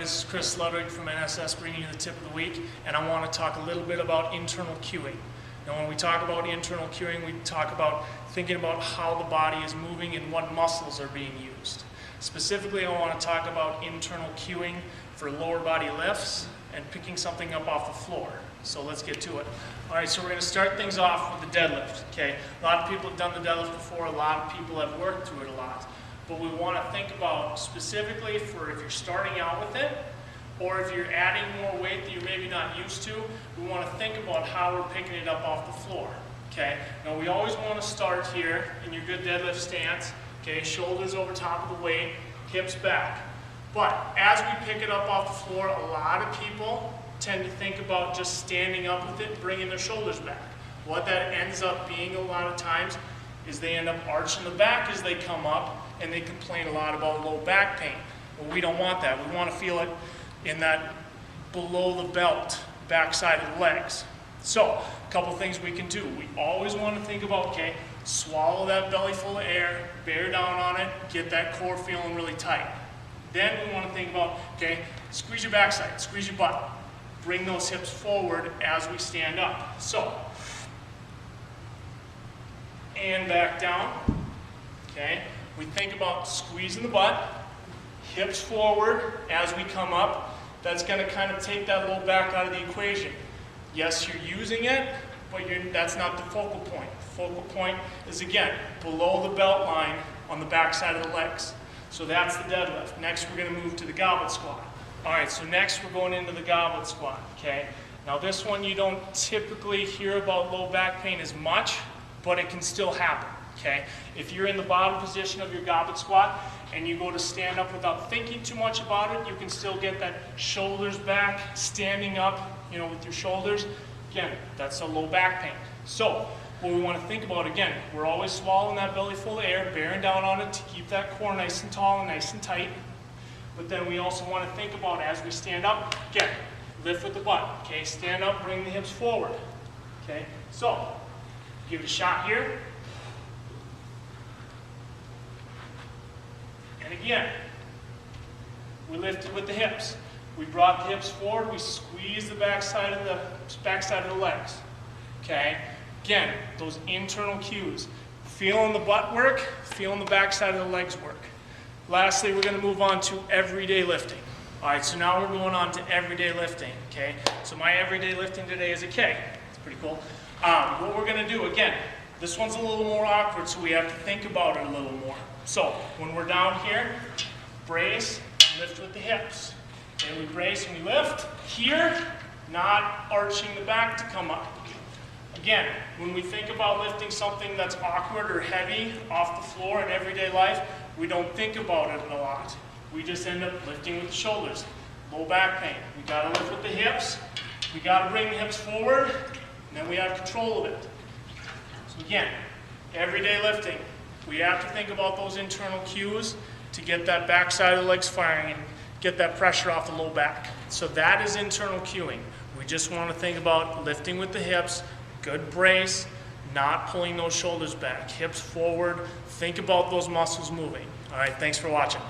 this is Chris Ludwig from NSS bringing you the tip of the week, and I want to talk a little bit about internal cueing. Now when we talk about internal cueing, we talk about thinking about how the body is moving and what muscles are being used. Specifically, I want to talk about internal cueing for lower body lifts and picking something up off the floor. So let's get to it. All right, so we're going to start things off with the deadlift. Okay, a lot of people have done the deadlift before, a lot of people have worked through it a lot. But we want to think about specifically for if you're starting out with it, or if you're adding more weight that you're maybe not used to, we want to think about how we're picking it up off the floor. Okay, now we always want to start here in your good deadlift stance. Okay, shoulders over top of the weight, hips back. But as we pick it up off the floor, a lot of people tend to think about just standing up with it and bringing their shoulders back. What that ends up being a lot of times is they end up arching the back as they come up, and they complain a lot about low back pain. Well, we don't want that. We want to feel it in that below the belt backside of the legs. So, a couple things we can do. We always want to think about, okay, swallow that belly full of air, bear down on it, get that core feeling really tight. Then we want to think about, okay, squeeze your backside, squeeze your butt. Bring those hips forward as we stand up. So, and back down, okay? We think about squeezing the butt, hips forward as we come up. That's going to kind of take that low back out of the equation. Yes, you're using it, but that's not the focal point. The focal point is, again, below the belt line on the back side of the legs. So that's the deadlift. Next, we're going to move to the goblet squat. All right, so next we're going into the goblet squat, okay? Now this one you don't typically hear about low back pain as much, but it can still happen, okay? If you're in the bottom position of your goblet squat and you go to stand up without thinking too much about it, you can still get that shoulders back, standing up, you know, with your shoulders. Again, that's a low back pain. So, what we want to think about, again, we're always swallowing that belly full of air, bearing down on it to keep that core nice and tall and nice and tight. But then we also want to think about as we stand up, again, lift with the butt, okay? Stand up, bring the hips forward, okay? So, give it a shot here. And again, we lifted with the hips. We brought the hips forward, we squeezed the backside of the legs, okay? Again, those internal cues. Feeling the butt work, feeling the backside of the legs work. Lastly, we're going to move on to everyday lifting. All right, so now we're going on to everyday lifting, okay? So my everyday lifting today is a K. It's pretty cool. What we're going to do, again, this one's a little more awkward, so we have to think about it a little more. So when we're down here, brace, lift with the hips. Okay, we brace and we lift. Here, not arching the back to come up. Again, when we think about lifting something that's awkward or heavy off the floor in everyday life, we don't think about it a lot. We just end up lifting with the shoulders. Low back pain. We gotta lift with the hips. We gotta bring the hips forward, and then we have control of it. So again, everyday lifting. We have to think about those internal cues to get that backside of the legs firing and get that pressure off the low back. So that is internal cueing. We just want to think about lifting with the hips, good brace, not pulling those shoulders back, hips forward. Think about those muscles moving. All right, thanks for watching.